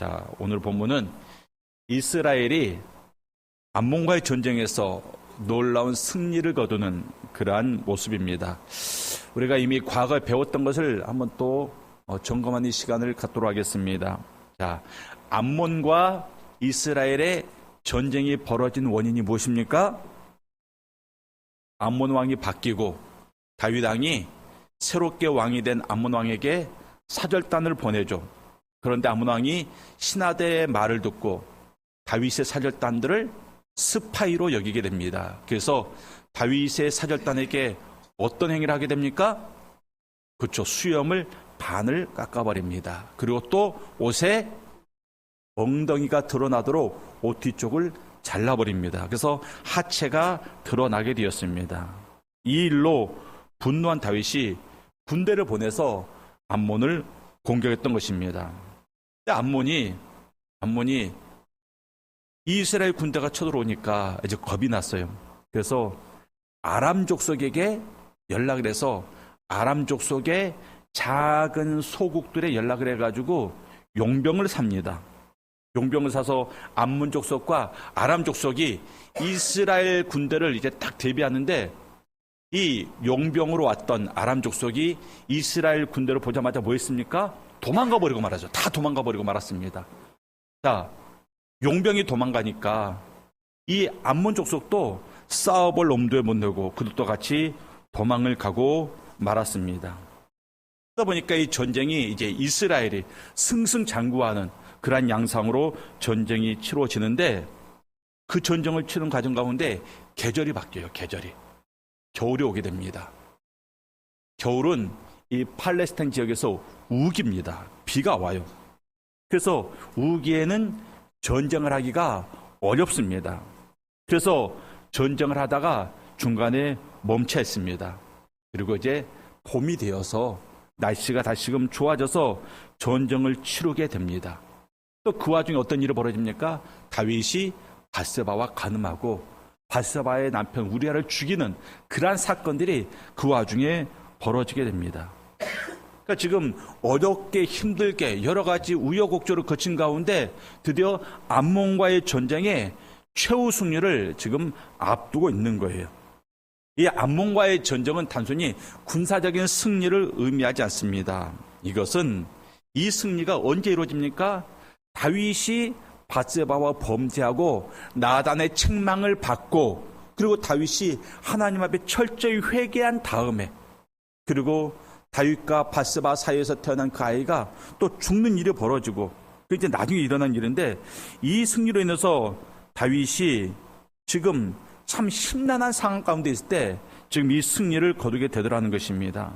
자, 오늘 본문은 이스라엘이 암몬과의 전쟁에서 놀라운 승리를 거두는 그러한 모습입니다. 우리가 이미 과거에 배웠던 것을 한번 또 점검하는 시간을 갖도록 하겠습니다. 자, 암몬과 이스라엘의 전쟁이 벌어진 원인이 무엇입니까? 암몬 왕이 바뀌고 다윗 왕이 새롭게 왕이 된 암몬 왕에게 사절단을 보내죠. 그런데 암몬 왕이 신하대의 말을 듣고 다윗의 사절단들을 스파이로 여기게 됩니다. 그래서 다윗의 사절단에게 어떤 행위를 하게 됩니까? 그렇죠. 수염을 반을 깎아버립니다. 그리고 또 옷에 엉덩이가 드러나도록 옷 뒤쪽을 잘라버립니다. 그래서 하체가 드러나게 되었습니다. 이 일로 분노한 다윗이 군대를 보내서 암몬을 공격했던 것입니다. 근데 암몬이 이스라엘 군대가 쳐들어오니까 이제 겁이 났어요. 그래서 아람 족속에게 연락을 해서 아람 족속의 작은 소국들에 연락을 해가지고 용병을 삽니다. 용병을 사서 암몬 족속과 아람 족속이 이스라엘 군대를 이제 딱 대비하는데 이 용병으로 왔던 아람 족속이 이스라엘 군대를 보자마자 뭐 했습니까? 도망가 버리고 말하죠. 다 도망가 버리고 말았습니다. 자, 용병이 도망가니까 이 암몬 족속도 싸워볼 엄두에 못 내고 그들도 같이 도망을 가고 말았습니다. 그러다 보니까 이 전쟁이 이제 이스라엘이 승승장구하는 그러한 양상으로 전쟁이 치러지는데 그 전쟁을 치는 과정 가운데 계절이 바뀌어요. 겨울이 오게 됩니다. 겨울은 이 팔레스타인 지역에서 우기입니다. 비가 와요. 그래서 우기에는 전쟁을 하기가 어렵습니다. 그래서 전쟁을 하다가 중간에 멈춰 있습니다. 그리고 이제 봄이 되어서 날씨가 다시금 좋아져서 전쟁을 치르게 됩니다. 또 그 와중에 어떤 일이 벌어집니까? 다윗이 밧세바와 간음하고 밧세바의 남편 우리아를 죽이는 그러한 사건들이 그 와중에 벌어지게 됩니다. 그러니까 지금 어렵게 힘들게 여러 가지 우여곡절을 거친 가운데 드디어 암몬과의 전쟁에 최후 승리를 지금 앞두고 있는 거예요. 이 암몬과의 전쟁은 단순히 군사적인 승리를 의미하지 않습니다. 이것은 이 승리가 언제 이루어집니까? 다윗이 밧세바와 범죄하고 나단의 책망을 받고 그리고 다윗이 하나님 앞에 철저히 회개한 다음에 그리고 다윗과 밧세바 사이에서 태어난 그 아이가 또 죽는 일이 벌어지고 그 이제 나중에 일어난 일인데 이 승리로 인해서 다윗이 지금 참 심란한 상황 가운데 있을 때 지금 이 승리를 거두게 되더라는 것입니다.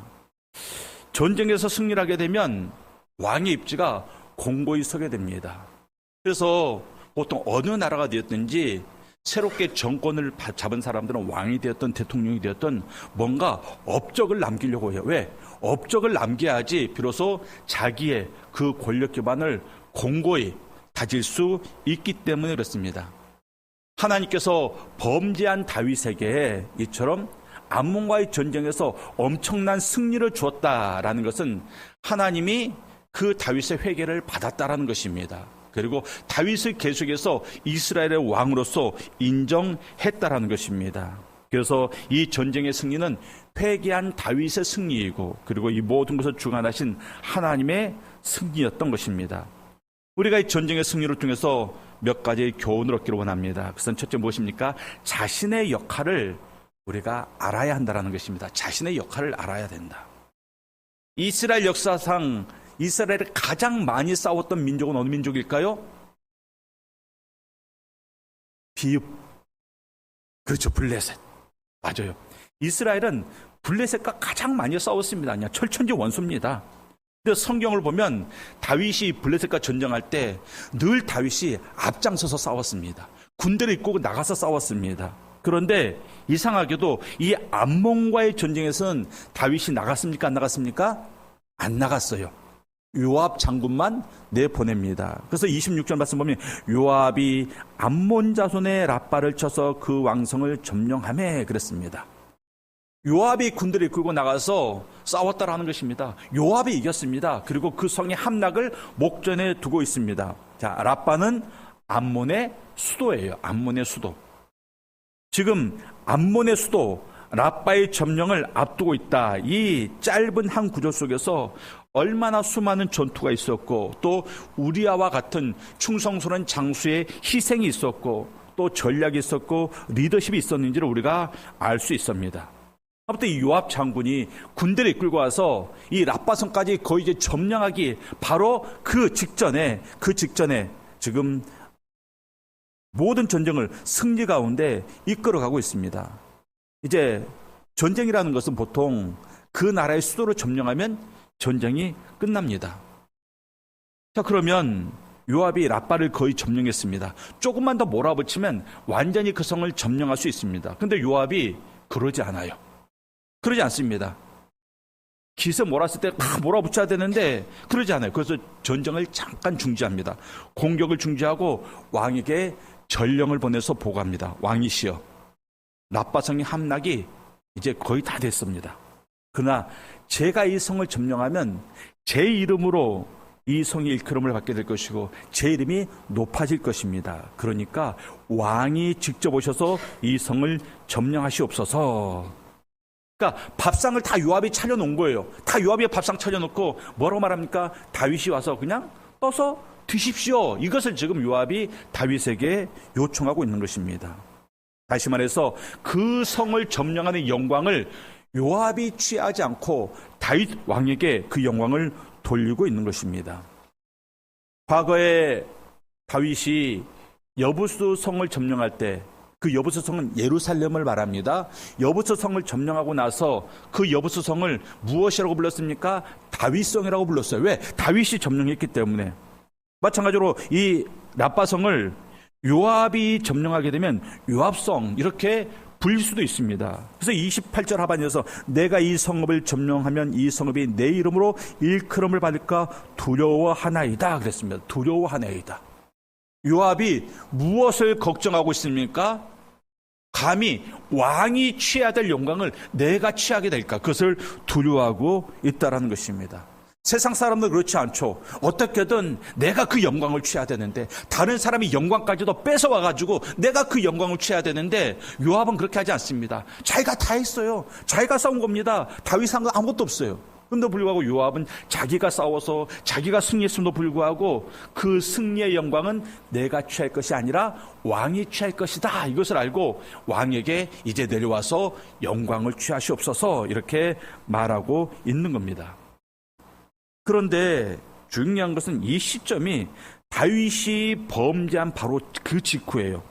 전쟁에서 승리를 하게 되면 왕의 입지가 공고히 서게 됩니다. 그래서 보통 어느 나라가 되었든지 새롭게 정권을 잡은 사람들은 왕이 되었던 대통령이 되었던 뭔가 업적을 남기려고 해요. 왜? 업적을 남겨야지 비로소 자기의 그 권력 기반을 공고히 다질 수 있기 때문에 그렇습니다. 하나님께서 범죄한 다윗에게 이처럼 암몬과의 전쟁에서 엄청난 승리를 주었다라는 것은 하나님이 그 다윗의 회개를 받았다라는 것입니다. 그리고 다윗을 계속해서 이스라엘의 왕으로서 인정했다라는 것입니다. 그래서 이 전쟁의 승리는 회개한 다윗의 승리이고 그리고 이 모든 것을 주관하신 하나님의 승리였던 것입니다. 우리가 이 전쟁의 승리를 통해서 몇 가지 교훈을 얻기를 원합니다. 그것은 첫째 무엇입니까? 자신의 역할을 우리가 알아야 한다는 것입니다. 자신의 역할을 알아야 된다. 이스라엘 역사상 이스라엘이 가장 많이 싸웠던 민족은 어느 민족일까요? 비읍. 그렇죠. 블레셋. 맞아요. 이스라엘은 블레셋과 가장 많이 싸웠습니다. 그냥 철천지 원수입니다. 근데 성경을 보면 다윗이 블레셋과 전쟁할 때 늘 다윗이 앞장서서 싸웠습니다. 군대를 이끌고 나가서 싸웠습니다. 그런데 이상하게도 이 암몬과의 전쟁에서는 다윗이 나갔습니까? 안 나갔습니까? 안 나갔어요. 요압 장군만 내보냅니다. 그래서 26절 말씀 보면 요압이 암몬 자손의 라빠를 쳐서 그 왕성을 점령하매 그랬습니다. 요압이 군대를 이끌고 나가서 싸웠다라는 것입니다. 요압이 이겼습니다. 그리고 그 성의 함락을 목전에 두고 있습니다. 자, 라빠는 암몬의 수도예요. 암몬의 수도. 지금 암몬의 수도 라빠의 점령을 앞두고 있다. 이 짧은 한 구절 속에서 얼마나 수많은 전투가 있었고, 또 우리아와 같은 충성스러운 장수의 희생이 있었고, 또 전략이 있었고, 리더십이 있었는지를 우리가 알 수 있습니다. 아무튼 이 요압 장군이 군대를 이끌고 와서 이 라빠성까지 거의 이제 점령하기 바로 그 직전에 지금 모든 전쟁을 승리 가운데 이끌어가고 있습니다. 이제 전쟁이라는 것은 보통 그 나라의 수도를 점령하면 전쟁이 끝납니다. 자, 그러면 요압이 라빠를 거의 점령했습니다. 조금만 더 몰아붙이면 완전히 그 성을 점령할 수 있습니다. 근데 요압이 그러지 않아요. 그러지 않습니다. 기세 몰았을 때 몰아붙여야 되는데 그러지 않아요. 그래서 전쟁을 잠깐 중지합니다. 공격을 중지하고 왕에게 전령을 보내서 보고합니다. 왕이시여, 라빠성의 함락이 이제 거의 다 됐습니다. 그러나 제가 이 성을 점령하면 제 이름으로 이 성이 일컬음을 받게 될 것이고 제 이름이 높아질 것입니다. 그러니까 왕이 직접 오셔서 이 성을 점령하시옵소서. 그러니까 밥상을 다 요압이 차려놓은 거예요. 다 요압이 밥상 차려놓고 뭐라고 말합니까? 다윗이 와서 그냥 떠서 드십시오. 이것을 지금 요압이 다윗에게 요청하고 있는 것입니다. 다시 말해서 그 성을 점령하는 영광을 요압이 취하지 않고 다윗 왕에게 그 영광을 돌리고 있는 것입니다. 과거에 다윗이 여부스 성을 점령할 때, 그 여부스 성은 예루살렘을 말합니다. 여부스 성을 점령하고 나서 그 여부스 성을 무엇이라고 불렀습니까? 다윗성이라고 불렀어요. 왜? 다윗이 점령했기 때문에. 마찬가지로 이 라빠성을 요압이 점령하게 되면 요압성 이렇게 불릴 수도 있습니다. 그래서 28절 하반에서 내가 이 성읍을 점령하면 이 성읍이 내 이름으로 일컬음을 받을까 두려워하나이다 그랬습니다. 두려워하나이다. 요압이 무엇을 걱정하고 있습니까? 감히 왕이 취해야 될 영광을 내가 취하게 될까? 그것을 두려워하고 있다는 것입니다. 세상 사람들 그렇지 않죠. 어떻게든 내가 그 영광을 취해야 되는데, 다른 사람이 영광까지도 뺏어와가지고 내가 그 영광을 취해야 되는데, 요압은 그렇게 하지 않습니다. 자기가 다 했어요. 자기가 싸운 겁니다. 다윗한 거 아무것도 없어요. 그런데 불구하고 요압은 자기가 싸워서 자기가 승리했음에도 불구하고 그 승리의 영광은 내가 취할 것이 아니라 왕이 취할 것이다. 이것을 알고 왕에게 이제 내려와서 영광을 취하시옵소서 이렇게 말하고 있는 겁니다. 그런데 중요한 것은 이 시점이 다윗이 범죄한 바로 그 직후예요.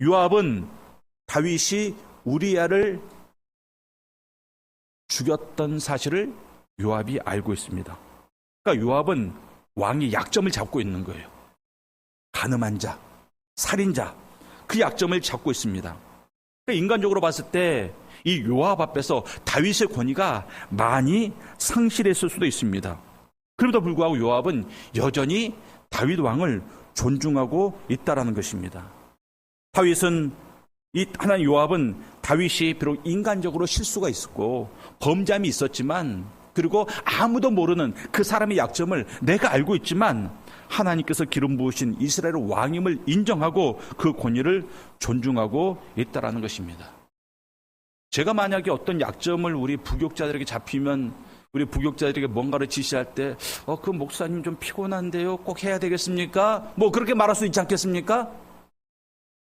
요압은 다윗이 우리아를 죽였던 사실을 요압이 알고 있습니다. 그러니까 요압은 왕의 약점을 잡고 있는 거예요. 간음한 자, 살인자, 그 약점을 잡고 있습니다. 그러니까 인간적으로 봤을 때 이 요압 앞에서 다윗의 권위가 많이 상실했을 수도 있습니다. 그럼에도 불구하고 요압은 여전히 다윗 왕을 존중하고 있다라는 것입니다. 하나님 요압은 다윗이 비록 인간적으로 실수가 있었고 범죄함이 있었지만, 그리고 아무도 모르는 그 사람의 약점을 내가 알고 있지만 하나님께서 기름 부으신 이스라엘 왕임을 인정하고 그 권위를 존중하고 있다라는 것입니다. 제가 만약에 어떤 약점을 우리 부교육자들에게 잡히면 우리 부교육자들에게 뭔가를 지시할 때 그 목사님 좀 피곤한데요, 꼭 해야 되겠습니까? 뭐 그렇게 말할 수 있지 않겠습니까?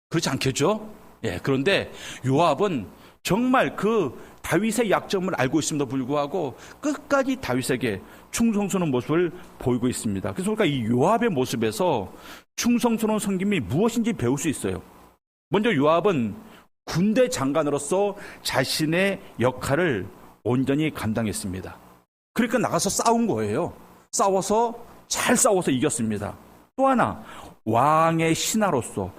그렇지 않겠죠? 예, 그런데 요압은 정말 그 다윗의 약점을 알고 있음에도 불구하고 끝까지 다윗에게 충성스러운 모습을 보이고 있습니다. 그래서 우리가 이 요압의 모습에서 충성스러운 섬김이 무엇인지 배울 수 있어요. 먼저 요압은 군대 장관으로서 자신의 역할을 온전히 감당했습니다. 그러니까 나가서 싸운 거예요. 잘 싸워서 이겼습니다. 또 하나, 왕의 신하로서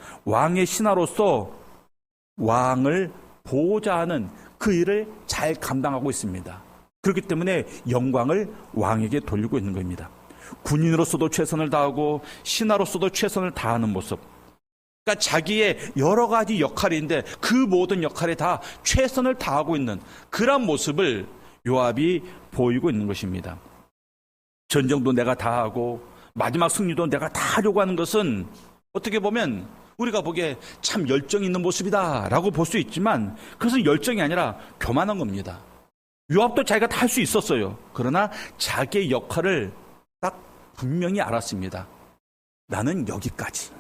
왕을 보호자 하는 그 일을 잘 감당하고 있습니다. 그렇기 때문에 영광을 왕에게 돌리고 있는 겁니다. 군인으로서도 최선을 다하고 신하로서도 최선을 다하는 모습. 그러니까 자기의 여러 가지 역할인데 그 모든 역할에 다 최선을 다하고 있는 그런 모습을 요압이 보이고 있는 것입니다. 전쟁도 내가 다 하고 마지막 승리도 내가 다 하려고 하는 것은 어떻게 보면 우리가 보기에 참 열정 있는 모습이다라고 볼 수 있지만 그것은 열정이 아니라 교만한 겁니다. 요압도 자기가 다 할 수 있었어요. 그러나 자기의 역할을 딱 분명히 알았습니다. 나는 여기까지.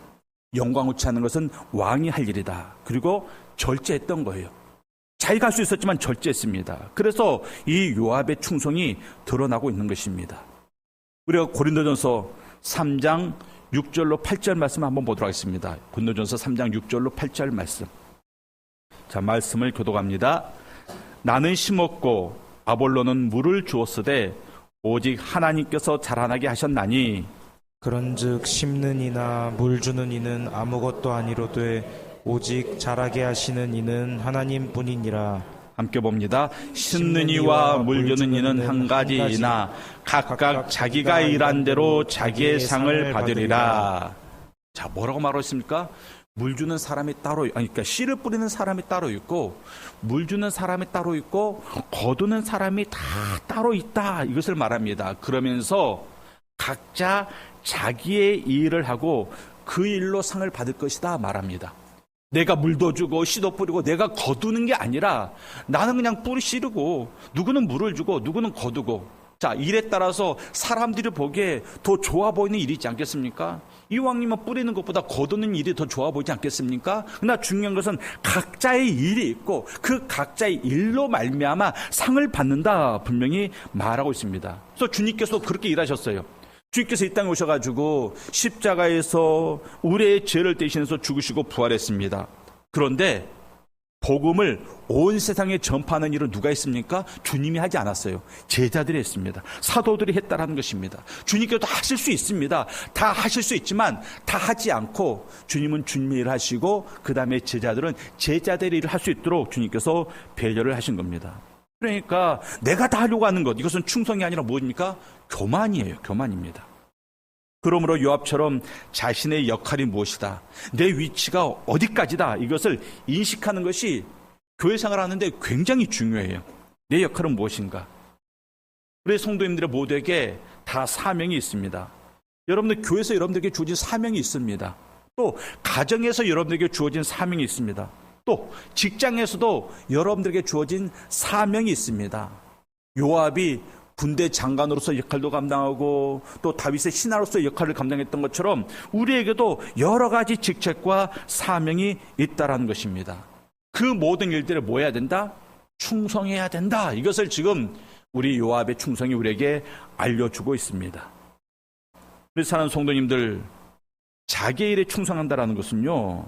영광우치 하는 것은 왕이 할 일이다. 그리고 절제했던 거예요. 자기가 할 수 있었지만 절제했습니다. 그래서 이 요압의 충성이 드러나고 있는 것입니다. 우리가 고린도전서 3장 6절로 8절 말씀 한번 보도록 하겠습니다. 고린도전서 3장 6절로 8절 말씀. 자, 말씀을 교독합니다. 나는 심었고 아볼로는 물을 주었으되 오직 하나님께서 자라나게 하셨나니 그런즉 심는 이나 물 주는 이는 아무것도 아니로되 오직 자라게 하시는 이는 하나님뿐이니라. 함께 봅니다. 심는 이와 물 주는 이는 한 가지이나 각각 자기가 일한 대로 자기의 상을 받으리라. 자, 뭐라고 말하고 있습니까? 물 주는 사람이 따로, 그러니까 씨를 뿌리는 사람이 따로 있고 물 주는 사람이 따로 있고 거두는 사람이 다 따로 있다. 이것을 말합니다. 그러면서 각자 자기의 일을 하고 그 일로 상을 받을 것이다 말합니다. 내가 물도 주고 씨도 뿌리고 내가 거두는 게 아니라 나는 그냥 뿌리 씨르고 누구는 물을 주고 누구는 거두고, 자, 일에 따라서 사람들이 보기에 더 좋아 보이는 일이 있지 않겠습니까? 이왕이면 뿌리는 것보다 거두는 일이 더 좋아 보이지 않겠습니까? 그러나 중요한 것은 각자의 일이 있고 그 각자의 일로 말미암아 상을 받는다 분명히 말하고 있습니다. 그래서 주님께서도 그렇게 일하셨어요. 주님께서 이 땅에 오셔가지고 십자가에서 우리의 죄를 대신해서 죽으시고 부활했습니다. 그런데 복음을 온 세상에 전파하는 일은 누가 했습니까? 주님이 하지 않았어요. 제자들이 했습니다. 사도들이 했다라는 것입니다. 주님께서도 하실 수 있습니다. 다 하실 수 있지만 다 하지 않고 주님은 주님의 일을 하시고 그 다음에 제자들은 제자들의 일을 할 수 있도록 주님께서 배려를 하신 겁니다. 그러니까 내가 다 하려고 하는 것, 이것은 충성이 아니라 무엇입니까? 교만이에요. 교만입니다. 그러므로 요압처럼 자신의 역할이 무엇이다, 내 위치가 어디까지다, 이것을 인식하는 것이 교회 생활하는데 굉장히 중요해요. 내 역할은 무엇인가? 우리 성도님들의 모두에게 다 사명이 있습니다. 여러분들 교회에서 여러분들에게 주어진 사명이 있습니다. 또 가정에서 여러분들에게 주어진 사명이 있습니다. 또 직장에서도 여러분들에게 주어진 사명이 있습니다. 요압이 군대 장관으로서 역할도 감당하고 또 다윗의 신하로서 역할을 감당했던 것처럼 우리에게도 여러 가지 직책과 사명이 있다라는 것입니다. 그 모든 일들을 뭐 해야 된다? 충성해야 된다. 이것을 지금 우리 요압의 충성이 우리에게 알려주고 있습니다. 우리 사랑하는 성도님들, 자기의 일에 충성한다라는 것은요,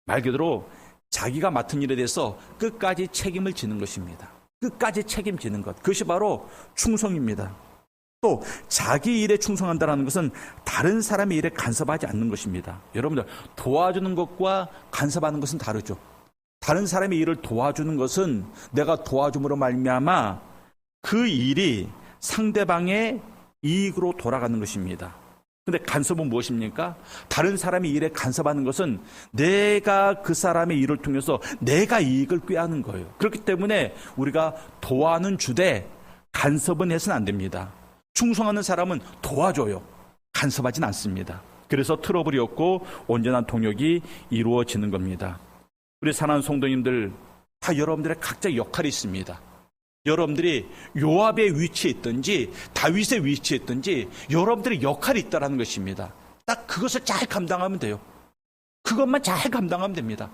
말 그대로 자기가 맡은 일에 대해서 끝까지 책임을 지는 것입니다. 끝까지 책임지는 것, 그것이 바로 충성입니다. 또 자기 일에 충성한다는 것은 다른 사람의 일에 간섭하지 않는 것입니다. 여러분들, 도와주는 것과 간섭하는 것은 다르죠. 다른 사람의 일을 도와주는 것은 내가 도와줌으로 말미암아 그 일이 상대방의 이익으로 돌아가는 것입니다. 근데 간섭은 무엇입니까? 다른 사람의 일에 간섭하는 것은 내가 그 사람의 일을 통해서 내가 이익을 꾀하는 거예요. 그렇기 때문에 우리가 도와는 주되 간섭은 해서는 안 됩니다. 충성하는 사람은 도와줘요. 간섭하진 않습니다. 그래서 트러블이 없고 온전한 동역이 이루어지는 겁니다. 우리 사랑하는 성도님들, 다 여러분들의 각자 역할이 있습니다. 여러분들이 요압의 위치에 있든지 다윗의 위치에 있든지 여러분들의 역할이 있다는 것입니다. 딱 그것을 잘 감당하면 돼요. 그것만 잘 감당하면 됩니다.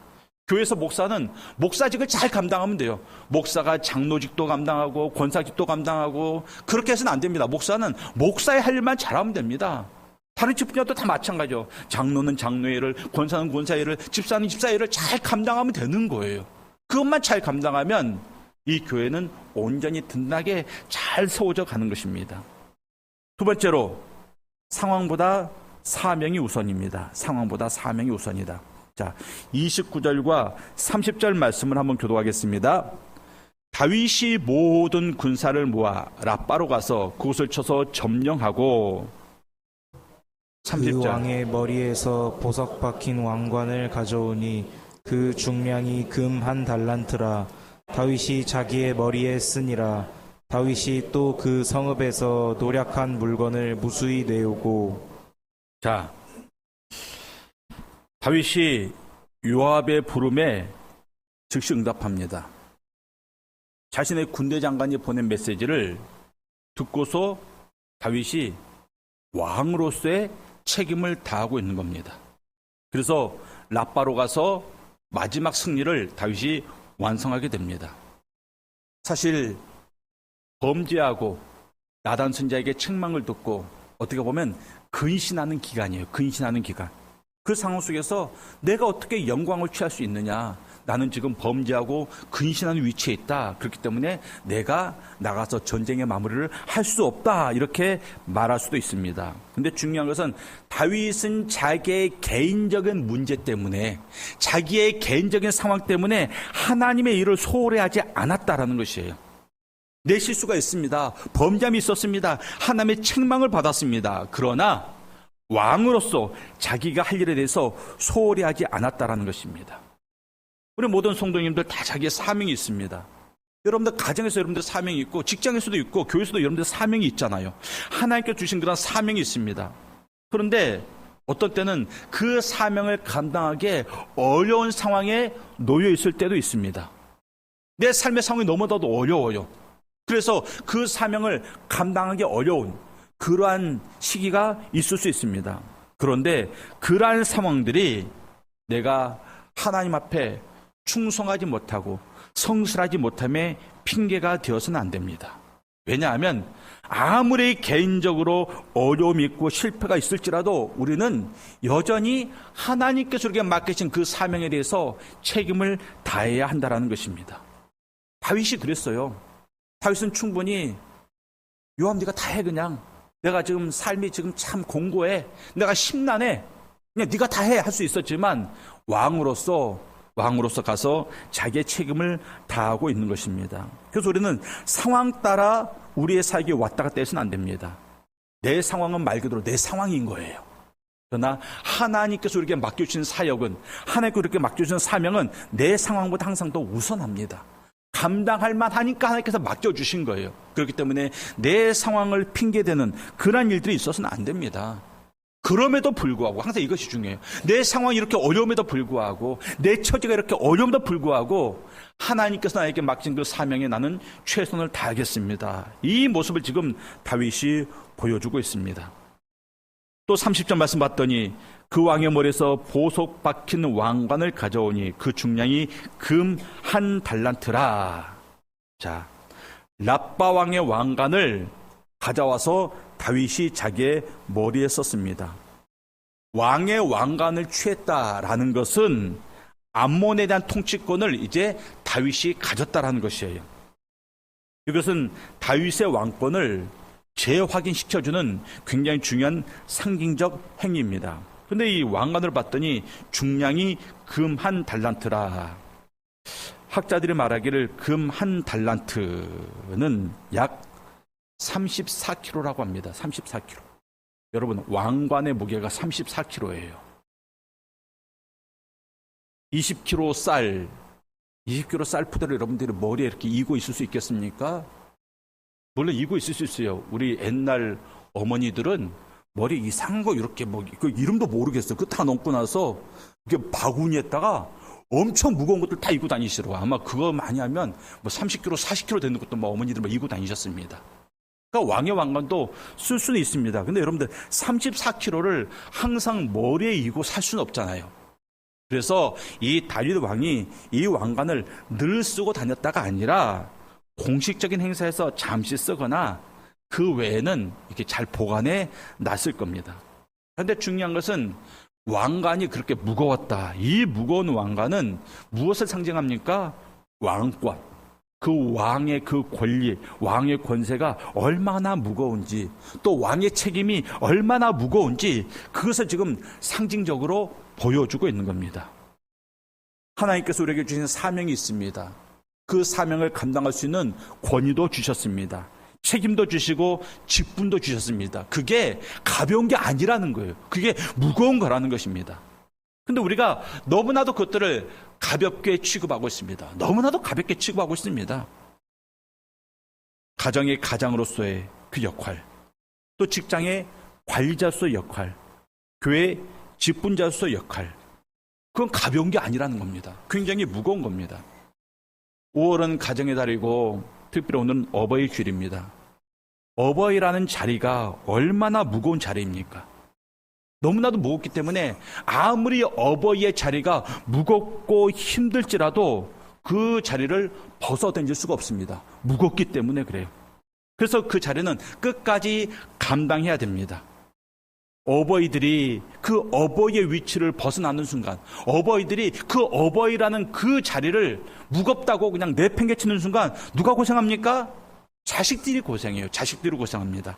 교회에서 목사는 목사직을 잘 감당하면 돼요. 목사가 장로직도 감당하고 권사직도 감당하고 그렇게 해서는 안 됩니다. 목사는 목사의 할 일만 잘하면 됩니다. 다른 집 분야도 다 마찬가지죠. 장로는 장로의 일을, 권사는 권사의 일을, 집사는 집사의 일을 잘 감당하면 되는 거예요. 그것만 잘 감당하면 이 교회는 온전히 든든하게 잘 세워져 가는 것입니다. 두 번째로, 상황보다 사명이 우선입니다. 상황보다 사명이 우선이다. 자, 29절과 30절 말씀을 한번 교독하겠습니다. 다윗이 모든 군사를 모아 라빠로 가서 그곳을 쳐서 점령하고, 30절. 그 왕의 머리에서 보석 박힌 왕관을 가져오니 그 중량이 금 한 달란트라. 다윗이 자기의 머리에 쓰니라. 다윗이 또 그 성읍에서 노략한 물건을 무수히 내오고 자, 다윗이 요압의 부름에 즉시 응답합니다. 자신의 군대 장관이 보낸 메시지를 듣고서 다윗이 왕으로서의 책임을 다하고 있는 겁니다. 그래서 라빠로 가서 마지막 승리를 다윗이 완성하게 됩니다. 사실 범죄하고 나단 선지자에게 책망을 듣고 어떻게 보면 근신하는 기간이에요. 근신하는 기간. 그 상황 속에서 내가 어떻게 영광을 취할 수 있느냐. 나는 지금 범죄하고 근신하는 위치에 있다. 그렇기 때문에 내가 나가서 전쟁의 마무리를 할 수 없다. 이렇게 말할 수도 있습니다. 근데 중요한 것은 다윗은 자기의 개인적인 문제 때문에 자기의 개인적인 상황 때문에 하나님의 일을 소홀히 하지 않았다라는 것이에요. 내 실수가 있습니다. 범죄함이 있었습니다. 하나님의 책망을 받았습니다. 그러나 왕으로서 자기가 할 일에 대해서 소홀히 하지 않았다라는 것입니다. 우리 모든 성도님들 다 자기의 사명이 있습니다. 여러분들 가정에서 여러분들 사명이 있고 직장에서도 있고 교회에서도 여러분들 사명이 있잖아요. 하나님께 주신 그런 사명이 있습니다. 그런데 어떤 때는 그 사명을 감당하기에 어려운 상황에 놓여 있을 때도 있습니다. 내 삶의 상황이 너무나도 어려워요. 그래서 그 사명을 감당하기 어려운 그러한 시기가 있을 수 있습니다. 그런데 그러한 상황들이 내가 하나님 앞에 충성하지 못하고 성실하지 못함의 핑계가 되어서는 안 됩니다. 왜냐하면 아무리 개인적으로 어려움이 있고 실패가 있을지라도 우리는 여전히 하나님께서 우리에게 맡기신 그 사명에 대해서 책임을 다해야 한다는 것입니다. 다윗이 그랬어요. 다윗은 충분히 요압 네가 다 해 그냥. 내가 지금 삶이 지금 참 공고해. 내가 심란해. 그냥 네가 다 해 할 수 있었지만 왕으로서 가서 자기의 책임을 다하고 있는 것입니다. 그래서 우리는 상황 따라 우리의 삶이 왔다 갔다 해서는 안 됩니다. 내 상황은 말 그대로 내 상황인 거예요. 그러나 하나님께서 우리에게 맡겨주신 사역은 하나님께서 우리에게 맡겨주신 사명은 내 상황보다 항상 더 우선합니다. 감당할 만하니까 하나님께서 맡겨주신 거예요. 그렇기 때문에 내 상황을 핑계대는 그런 일들이 있어서는 안 됩니다. 그럼에도 불구하고 항상 이것이 중요해요. 내 상황이 이렇게 어려움에도 불구하고 내 처지가 이렇게 어려움에도 불구하고 하나님께서 나에게 맡긴 그 사명에 나는 최선을 다하겠습니다. 이 모습을 지금 다윗이 보여주고 있습니다. 또 30절 말씀 봤더니 그 왕의 머리에서 보석 박힌 왕관을 가져오니 그 중량이 금 한 달란트라. 자, 라빠 왕의 왕관을 가져와서 다윗이 자기의 머리에 썼습니다. 왕의 왕관을 취했다라는 것은 암몬에 대한 통치권을 이제 다윗이 가졌다라는 것이에요. 이것은 다윗의 왕권을 재확인시켜주는 굉장히 중요한 상징적 행위입니다. 그런데 이 왕관을 봤더니 중량이 금 한 달란트라. 학자들이 말하기를 금 한 달란트는 약 34kg라고 합니다. 34kg. 여러분, 왕관의 무게가 34kg예요. 20kg 쌀, 20kg 쌀 푸대를 여러분들이 머리에 이렇게 이고 있을 수 있겠습니까? 물론 이고 있을 수 있어요. 우리 옛날 어머니들은 머리 이상한 거 이렇게 그 이름도 모르겠어요. 그거 다 넘고 나서 이게 바구니에다가 엄청 무거운 것들 다 이고 다니시더라고요. 아마 그거 많이 하면 30kg, 40kg 되는 것도 어머니들 이고 다니셨습니다. 그러니까 왕의 왕관도 쓸 수는 있습니다. 근데 여러분들 34kg를 항상 머리에 이고 살 수는 없잖아요. 그래서 이 다윗 왕이 이 왕관을 늘 쓰고 다녔다가 아니라 공식적인 행사에서 잠시 쓰거나 그 외에는 이렇게 잘 보관해 놨을 겁니다. 그런데 중요한 것은 왕관이 그렇게 무거웠다. 이 무거운 왕관은 무엇을 상징합니까? 왕권. 그 왕의 그 권리, 왕의 권세가 얼마나 무거운지, 또 왕의 책임이 얼마나 무거운지 그것을 지금 상징적으로 보여주고 있는 겁니다. 하나님께서 우리에게 주신 사명이 있습니다. 그 사명을 감당할 수 있는 권위도 주셨습니다. 책임도 주시고 직분도 주셨습니다. 그게 가벼운 게 아니라는 거예요. 그게 무거운 거라는 것입니다. 근데 우리가 너무나도 그것들을 가볍게 취급하고 있습니다. 너무나도 가볍게 취급하고 있습니다. 가정의 가장으로서의 그 역할, 또 직장의 관리자로서의 역할, 교회 직분자로서의 역할, 그건 가벼운 게 아니라는 겁니다. 굉장히 무거운 겁니다. 5월은 가정의 달이고 특별히 오늘은 어버이 주일입니다. 어버이라는 자리가 얼마나 무거운 자리입니까? 너무나도 무겁기 때문에 아무리 어버이의 자리가 무겁고 힘들지라도 그 자리를 벗어던질 수가 없습니다. 무겁기 때문에 그래요. 그래서 그 자리는 끝까지 감당해야 됩니다. 어버이들이 그 어버이의 위치를 벗어나는 순간, 어버이들이 그 어버이라는 그 자리를 무겁다고 그냥 내팽개치는 순간 누가 고생합니까? 자식들이 고생해요. 자식들이 고생합니다.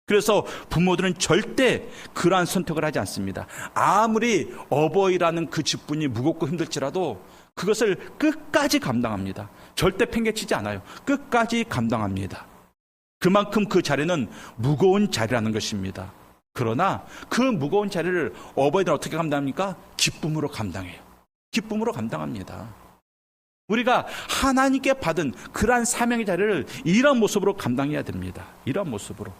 그래서 부모들은 절대 그러한 선택을 하지 않습니다. 아무리 어버이라는 그 직분이 무겁고 힘들지라도 그것을 끝까지 감당합니다. 절대 팽개치지 않아요. 끝까지 감당합니다. 그만큼 그 자리는 무거운 자리라는 것입니다. 그러나 그 무거운 자리를 어버이들은 어떻게 감당합니까? 기쁨으로 감당해요. 기쁨으로 감당합니다. 우리가 하나님께 받은 그러한 사명의 자리를 이런 모습으로 감당해야 됩니다. 이런 모습으로.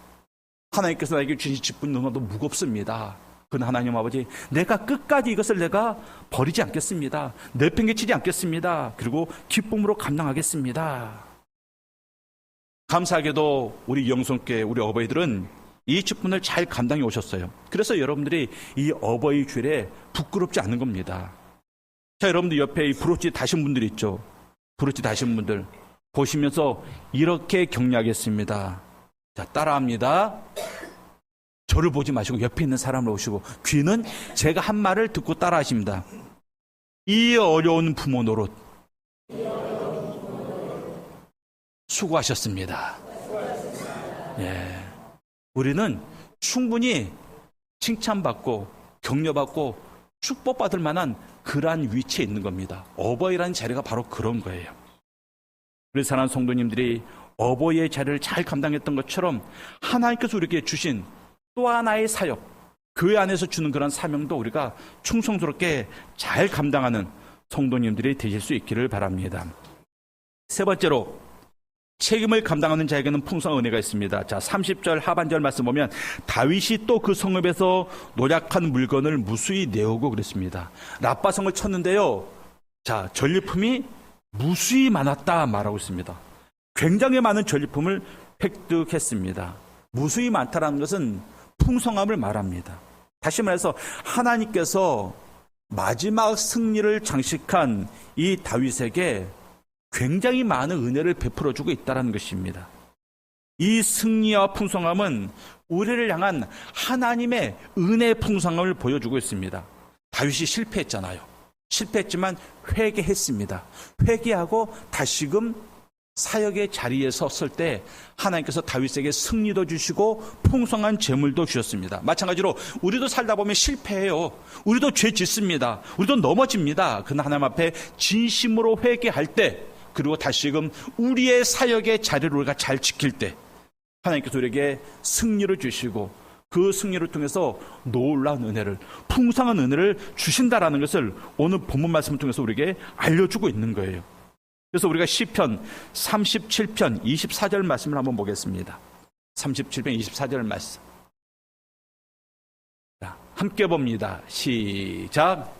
하나님께서 나에게 주신 직분이 너무나도 무겁습니다. 그러나 하나님 아버지, 내가 끝까지 이것을 내가 버리지 않겠습니다. 내팽개치지 않겠습니다. 그리고 기쁨으로 감당하겠습니다. 감사하게도 우리 영성교회 우리 어버이들은 이 직분을 잘 감당해 오셨어요. 그래서 여러분들이 이 어버이 주일에 부끄럽지 않은 겁니다. 자, 여러분들 옆에 이 부르짖 다신 분들 있죠. 부르짖 다신 분들 보시면서 이렇게 격려하겠습니다. 자, 따라합니다. 저를 보지 마시고 옆에 있는 사람을 보시고 귀는 제가 한 말을 듣고 따라하십니다. 이 어려운 부모 노릇 수고하셨습니다. 예. 우리는 충분히 칭찬받고 격려받고 축복받을 만한 그러한 위치에 있는 겁니다. 어버이라는 자리가 바로 그런 거예요. 우리 사랑하는 성도님들이 어버이의 자리를 잘 감당했던 것처럼 하나님께서 우리에게 주신 또 하나의 사역, 교회 안에서 주는 그런 사명도 우리가 충성스럽게 잘 감당하는 성도님들이 되실 수 있기를 바랍니다. 세 번째로 책임을 감당하는 자에게는 풍성한 은혜가 있습니다. 자, 30절 하반절 말씀 보면 다윗이 또 그 성읍에서 노략한 물건을 무수히 내오고 그랬습니다. 라빠성을 쳤는데요. 자, 전리품이 무수히 많았다 말하고 있습니다. 굉장히 많은 전리품을 획득했습니다. 무수히 많다라는 것은 풍성함을 말합니다. 다시 말해서 하나님께서 마지막 승리를 장식한 이 다윗에게 굉장히 많은 은혜를 베풀어주고 있다는 것입니다. 이 승리와 풍성함은 우리를 향한 하나님의 은혜의 풍성함을 보여주고 있습니다. 다윗이 실패했잖아요. 실패했지만 회개했습니다. 회개하고 다시금 사역의 자리에 섰을 때 하나님께서 다윗에게 승리도 주시고 풍성한 재물도 주셨습니다. 마찬가지로 우리도 살다 보면 실패해요. 우리도 죄 짓습니다. 우리도 넘어집니다. 그러나 하나님 앞에 진심으로 회개할 때, 그리고 다시금 우리의 사역의 자리를 우리가 잘 지킬 때 하나님께서 우리에게 승리를 주시고 그 승리를 통해서 놀라운 은혜를, 풍성한 은혜를 주신다라는 것을 오늘 본문 말씀을 통해서 우리에게 알려주고 있는 거예요. 그래서 우리가 시편 37편 24절 말씀을 한번 보겠습니다. 37편 24절 말씀. 자, 함께 봅니다. 시작.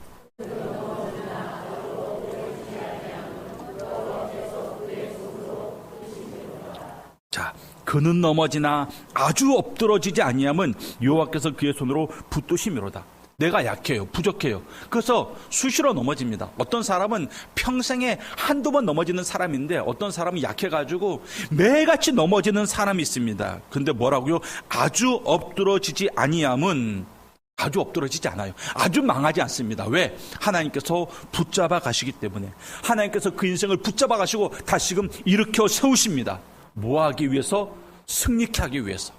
자, 그는 넘어지나 아주 엎드러지지 아니함은 여호와께서 그의 손으로 붙드심이로다. 내가 약해요. 부족해요. 그래서 수시로 넘어집니다. 어떤 사람은 평생에 한두 번 넘어지는 사람인데 어떤 사람은 약해가지고 매일같이 넘어지는 사람이 있습니다. 근데 뭐라고요? 아주 엎드러지지 아니함은 아주 엎드러지지 않아요. 아주 망하지 않습니다. 왜? 하나님께서 붙잡아 가시기 때문에. 하나님께서 그 인생을 붙잡아 가시고 다시금 일으켜 세우십니다. 뭐 하기 위해서? 승리케 하기 위해서.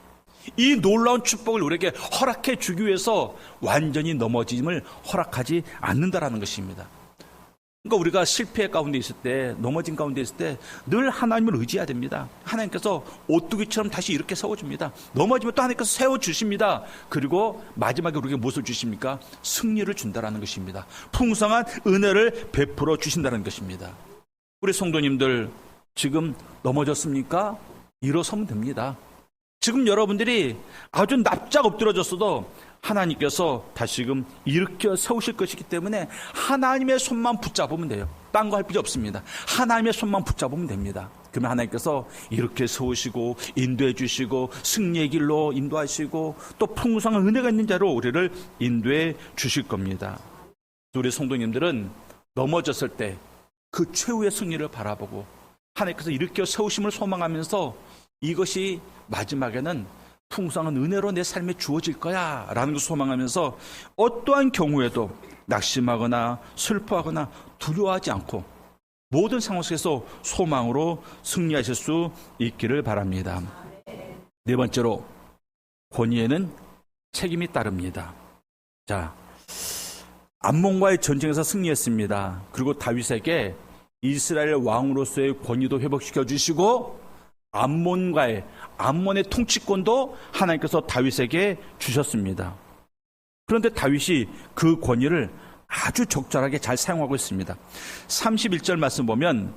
이 놀라운 축복을 우리에게 허락해 주기 위해서 완전히 넘어짐을 허락하지 않는다라는 것입니다. 그러니까 우리가 실패 가운데 있을 때, 넘어진 가운데 있을 때 늘 하나님을 의지해야 됩니다. 하나님께서 오뚜기처럼 다시 이렇게 세워줍니다. 넘어지면 또 하나님께서 세워주십니다. 그리고 마지막에 우리에게 무엇을 주십니까? 승리를 준다라는 것입니다. 풍성한 은혜를 베풀어 주신다는 것입니다. 우리 성도님들 지금 넘어졌습니까? 일어서면 됩니다. 지금 여러분들이 아주 납작 엎드러졌어도 하나님께서 다시금 일으켜 세우실 것이기 때문에 하나님의 손만 붙잡으면 돼요. 딴 거 할 필요 없습니다. 하나님의 손만 붙잡으면 됩니다. 그러면 하나님께서 이렇게 세우시고 인도해 주시고 승리의 길로 인도하시고 또 풍성한 은혜가 있는 자로 우리를 인도해 주실 겁니다. 우리 성도님들은 넘어졌을 때 그 최후의 승리를 바라보고 하나님께서 일으켜 세우심을 소망하면서 이것이 마지막에는 풍성한 은혜로 내 삶에 주어질 거야 라는 것을 소망하면서 어떠한 경우에도 낙심하거나 슬퍼하거나 두려워하지 않고 모든 상황 속에서 소망으로 승리하실 수 있기를 바랍니다. 네 번째로, 권위에는 책임이 따릅니다. 자, 암몬과의 전쟁에서 승리했습니다. 그리고 다윗에게 이스라엘 왕으로서의 권위도 회복시켜 주시고 암몬의 통치권도 하나님께서 다윗에게 주셨습니다. 그런데 다윗이 그 권위를 아주 적절하게 잘 사용하고 있습니다. 31절 말씀 보면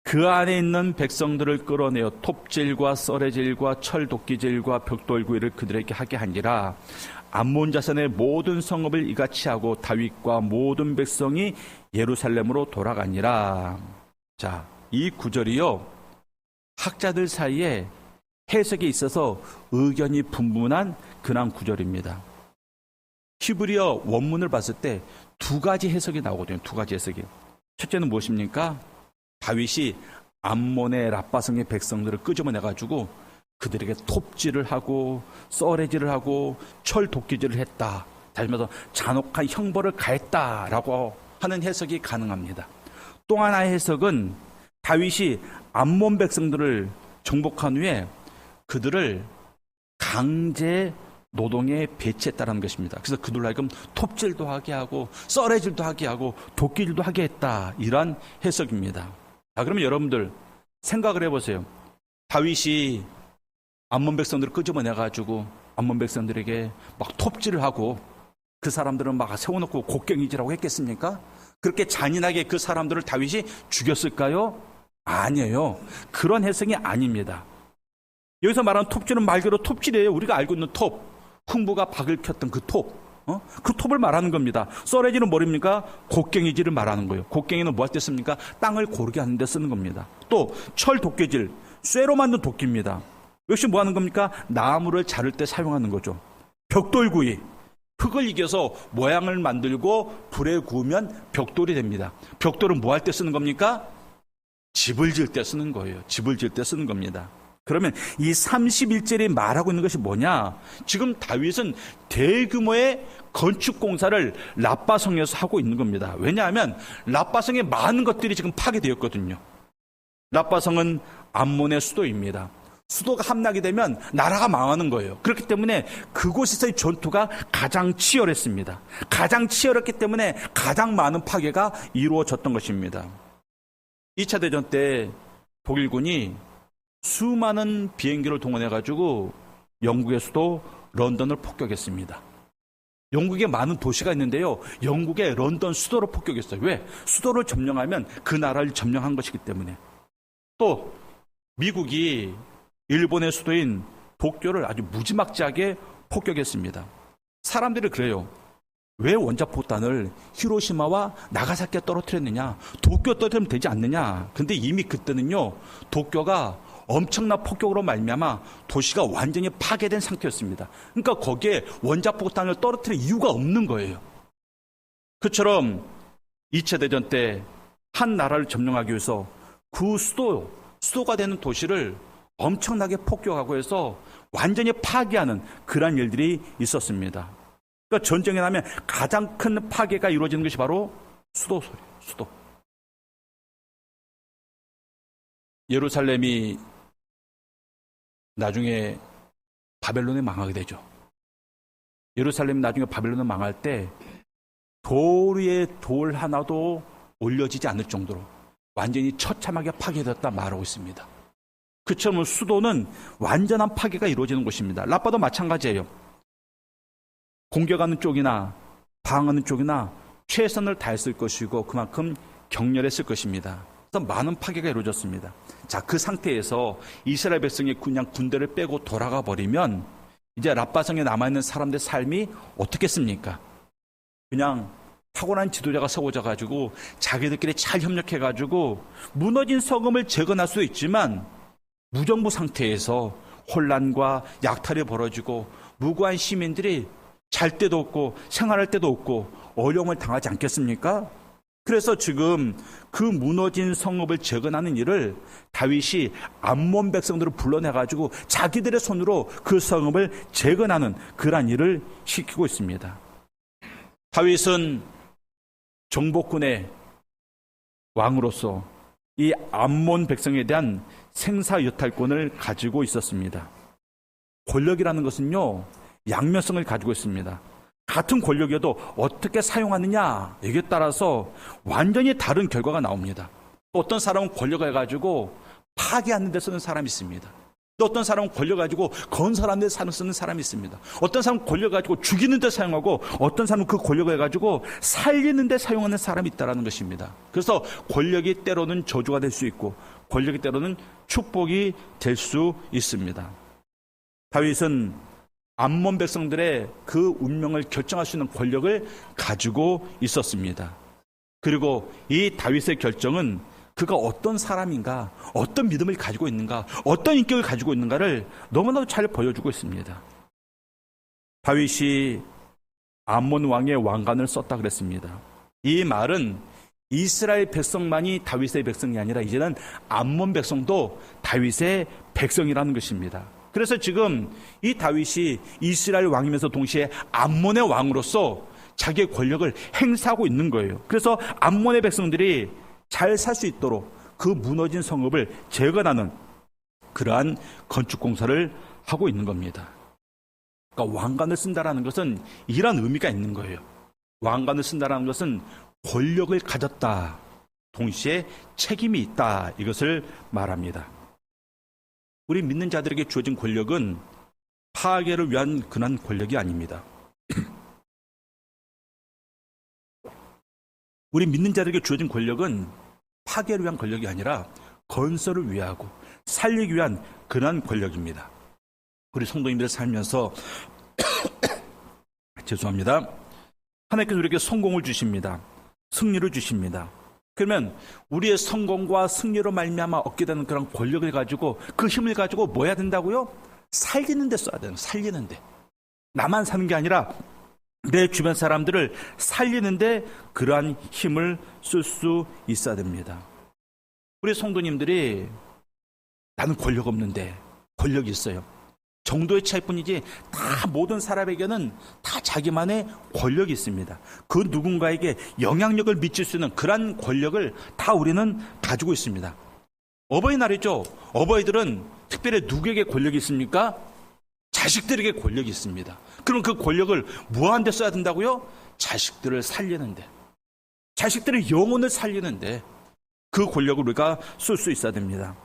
그 안에 있는 백성들을 끌어내어 톱질과 썰애질과 철도끼질과 벽돌구이를 그들에게 하게 하니라. 암몬 자손의 모든 성읍을 이같이 하고 다윗과 모든 백성이 예루살렘으로 돌아가니라. 자, 이 구절이요, 학자들 사이에 해석에 있어서 의견이 분분한 그런 구절입니다. 히브리어 원문을 봤을 때 두 가지 해석이 나오거든요. 두 가지 해석이. 첫째는 무엇입니까? 다윗이 암몬의 랍바성의 백성들을 끄집어내가지고 그들에게 톱질을 하고 썰애질을 하고 철도끼질을 했다. 다시 말해서 잔혹한 형벌을 가했다라고 하는 해석이 가능합니다. 또 하나의 해석은 다윗이 암몬 백성들을 정복한 후에 그들을 강제 노동에 배치했다는 것입니다. 그래서 그들로 하여금 톱질도 하게 하고 썰애질도 하게 하고 도끼질도 하게 했다. 이러한 해석입니다. 자, 그러면 여러분들 생각을 해보세요. 다윗이 암몬 백성들을 끄집어내가지고 암몬 백성들에게 막 톱질을 하고 그 사람들은 막 세워놓고 곡괭이질하고 했겠습니까? 그렇게 잔인하게 그 사람들을 다윗이 죽였을까요? 아니에요. 그런 해석이 아닙니다. 여기서 말하는 톱질은 말 그대로 톱질이에요. 우리가 알고 있는 톱, 흥부가 박을 켰던 그 톱, 그 톱을 말하는 겁니다. 썰애질은 뭐입니까? 곡괭이질을 말하는 거예요. 곡괭이는 뭐 할 때 씁니까? 땅을 고르게 하는 데 쓰는 겁니다. 또 철 도끼질, 쇠로 만든 도끼입니다. 역시 뭐 하는 겁니까? 나무를 자를 때 사용하는 거죠. 벽돌구이, 흙을 이겨서 모양을 만들고 불에 구우면 벽돌이 됩니다. 벽돌은 뭐 할 때 쓰는 겁니까? 집을 지을 때 쓰는 거예요. 집을 지을 때 쓰는 겁니다. 그러면 이 31절이 말하고 있는 것이 뭐냐? 지금 다윗은 대규모의 건축 공사를 랍바성에서 하고 있는 겁니다. 왜냐하면 랍바성에 많은 것들이 지금 파괴되었거든요. 랍바성은 암몬의 수도입니다. 수도가 함락이 되면 나라가 망하는 거예요. 그렇기 때문에 그곳에서의 전투가 가장 치열했습니다. 가장 치열했기 때문에 가장 많은 파괴가 이루어졌던 것입니다. 2차 대전 때 독일군이 수많은 비행기를 동원해가지고 영국의 수도 런던을 폭격했습니다. 영국에 많은 도시가 있는데요. 영국의 런던 수도를 폭격했어요. 왜? 수도를 점령하면 그 나라를 점령한 것이기 때문에. 또 미국이 일본의 수도인 도쿄를 아주 무지막지하게 폭격했습니다. 사람들이 그래요. 왜 원자폭탄을 히로시마와 나가사키에 떨어뜨렸느냐? 도쿄 떨어뜨리면 되지 않느냐? 근데 이미 그때는요, 도쿄가 엄청난 폭격으로 말미암아 도시가 완전히 파괴된 상태였습니다. 그러니까 거기에 원자폭탄을 떨어뜨릴 이유가 없는 거예요. 그처럼 2차 대전 때 한 나라를 점령하기 위해서 그 수도가 되는 도시를 엄청나게 폭격하고 해서 완전히 파괴하는 그런 일들이 있었습니다. 그러니까 전쟁이 나면 가장 큰 파괴가 이루어지는 것이 바로 수도소리예요. 수도. 예루살렘이 나중에 바벨론에 망하게 되죠. 예루살렘이 나중에 바벨론에 망할 때 돌 위에 돌 하나도 올려지지 않을 정도로 완전히 처참하게 파괴되었다 말하고 있습니다. 그처럼 수도는 완전한 파괴가 이루어지는 곳입니다. 라빠도 마찬가지예요. 공격하는 쪽이나 방어하는 쪽이나 최선을 다했을 것이고 그만큼 격렬했을 것입니다. 그래서 많은 파괴가 이루어졌습니다. 자, 그 상태에서 이스라엘 백성이 그냥 군대를 빼고 돌아가 버리면 이제 랍바성에 남아있는 사람들의 삶이 어떻겠습니까? 그냥 타고난 지도자가 세워져 가지고 자기들끼리 잘 협력해 가지고 무너진 성읍을 재건할 수도 있지만 무정부 상태에서 혼란과 약탈이 벌어지고 무고한 시민들이 잘 때도 없고 생활할 때도 없고 어려움을 당하지 않겠습니까? 그래서 지금 그 무너진 성읍을 재건하는 일을 다윗이 암몬 백성들을 불러내가지고 자기들의 손으로 그 성읍을 재건하는 그러한 일을 시키고 있습니다. 다윗은 정복군의 왕으로서 이 암몬 백성에 대한 생사여탈권을 가지고 있었습니다. 권력이라는 것은요, 양면성을 가지고 있습니다. 같은 권력이어도 어떻게 사용하느냐, 여기에 따라서 완전히 다른 결과가 나옵니다. 또 어떤 사람은 권력을 가지고 파괴하는 데 쓰는 사람이 있습니다. 또 어떤 사람은 권력 가지고 건설하는 데 쓰는 사람이 있습니다. 어떤 사람은 권력 가지고 죽이는 데 사용하고 어떤 사람은 그 권력을 가지고 살리는 데 사용하는 사람이 있다는 것입니다. 그래서 권력이 때로는 저주가 될 수 있고 권력이 때로는 축복이 될 수 있습니다. 다윗은 암몬 백성들의 그 운명을 결정할 수 있는 권력을 가지고 있었습니다. 그리고 이 다윗의 결정은 그가 어떤 사람인가, 어떤 믿음을 가지고 있는가, 어떤 인격을 가지고 있는가를 너무나도 잘 보여주고 있습니다. 다윗이 암몬 왕의 왕관을 썼다 그랬습니다. 이 말은 이스라엘 백성만이 다윗의 백성이 아니라 이제는 암몬 백성도 다윗의 백성이라는 것입니다. 그래서 지금 이 다윗이 이스라엘 왕이면서 동시에 암몬의 왕으로서 자기의 권력을 행사하고 있는 거예요. 그래서 암몬의 백성들이 잘 살 수 있도록 그 무너진 성읍을 재건하는 그러한 건축 공사를 하고 있는 겁니다. 그러니까 왕관을 쓴다라는 것은 이런 의미가 있는 거예요. 왕관을 쓴다라는 것은 권력을 가졌다, 동시에 책임이 있다, 이것을 말합니다. 우리 믿는 자들에게 주어진 권력은 파괴를 위한 그런 권력이 아닙니다. 우리 믿는 자들에게 주어진 권력은 파괴를 위한 권력이 아니라 건설을 위하고 살리기 위한 그러한 권력입니다. 우리 성도님들 살면서 죄송합니다. 하나님께서 우리에게 성공을 주십니다. 승리를 주십니다. 그러면 우리의 성공과 승리로 말미암아 얻게 되는 그런 권력을 가지고 그 힘을 가지고 뭐 해야 된다고요? 살리는 데 써야 돼요. 살리는 데. 나만 사는 게 아니라 내 주변 사람들을 살리는데 그러한 힘을 쓸 수 있어야 됩니다. 우리 성도님들이 나는 권력 없는데 권력이 있어요. 정도의 차이뿐이지 다 모든 사람에게는 다 자기만의 권력이 있습니다. 그 누군가에게 영향력을 미칠 수 있는 그러한 권력을 다 우리는 가지고 있습니다. 어버이날이죠. 어버이들은 특별히 누구에게 권력이 있습니까? 자식들에게 권력이 있습니다. 그럼 그 권력을 뭐하는 데 써야 된다고요? 자식들을 살리는데, 자식들의 영혼을 살리는데 그 권력을 우리가 쓸 수 있어야 됩니다.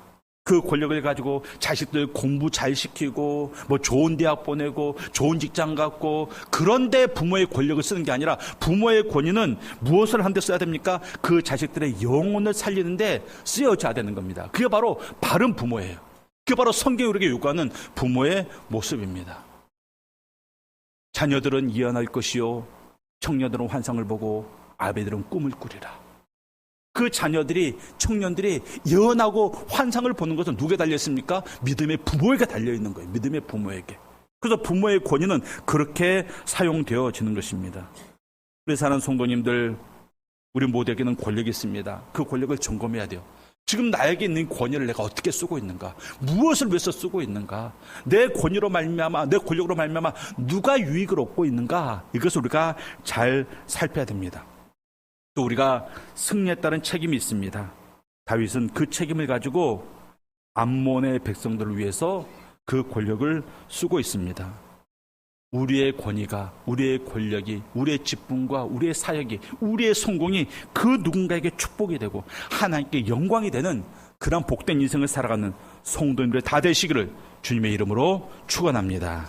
그 권력을 가지고 자식들 공부 잘 시키고 뭐 좋은 대학 보내고 좋은 직장 갖고 그런데 부모의 권력을 쓰는 게 아니라 부모의 권위는 무엇을 하는 데 써야 됩니까? 그 자식들의 영혼을 살리는데 쓰여져야 되는 겁니다. 그게 바로 바른 부모예요. 그게 바로 성경이 우리에게 요구하는 부모의 모습입니다. 자녀들은 예언할 것이요 청년들은 환상을 보고 아비들은 꿈을 꾸리라. 그 자녀들이, 청년들이 예언하고 환상을 보는 것은 누구에 달려있습니까? 믿음의 부모에게 달려있는 거예요. 믿음의 부모에게. 그래서 부모의 권위는 그렇게 사용되어지는 것입니다. 우리 사는 성도님들, 우리 모두에게는 권력이 있습니다. 그 권력을 점검해야 돼요. 지금 나에게 있는 권위를 내가 어떻게 쓰고 있는가? 무엇을 위해서 쓰고 있는가? 내 권위로 말미암아, 내 권력으로 말미암아 누가 유익을 얻고 있는가? 이것을 우리가 잘 살펴야 됩니다. 또 우리가 승리에 따른 책임이 있습니다. 다윗은 그 책임을 가지고 암몬의 백성들을 위해서 그 권력을 쓰고 있습니다. 우리의 권위가, 우리의 권력이, 우리의 직분과 우리의 사역이, 우리의 성공이 그 누군가에게 축복이 되고 하나님께 영광이 되는 그런 복된 인생을 살아가는 성도님들 다 되시기를 주님의 이름으로 축원합니다.